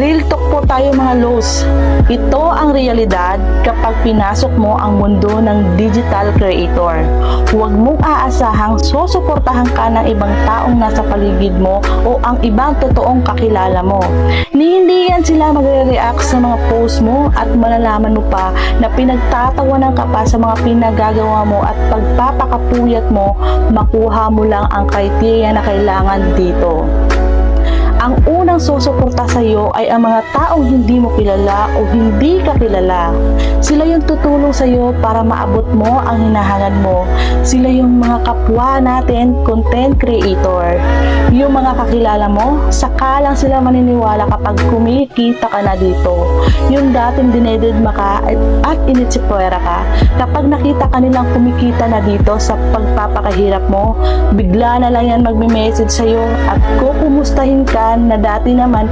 Real talk po tayo mga Los. Ito ang realidad kapag pinasok mo ang mundo ng digital creator. Huwag mong aasahang susuportahan ka ng ibang taong nasa paligid mo o ang ibang totoong kakilala mo. Hindi yan sila magre-react sa mga post mo at malalaman mo pa na pinagtatawanan ka pa sa mga pinagagawa mo at pagpapakapuyat mo, makuha mo lang ang criteria na kailangan dito. Ang unang susuporta sa iyo ay ang mga taong hindi mo kilala o hindi ka kilala. Sila yung tutulong sa iyo para maabot mo ang hinahangad mo. Sila yung mga kapwa natin, content creator. Yung mga kakilala mo, saka lang sila maniniwala kapag kumikita ka na dito. Yung dating dinededma ka at initsipwera ka, kapag nakita ka nilang kumikita na dito sa pagpapakahirap mo, bigla na lang yan magme-message sa iyo at kukumustahin ka na dati naman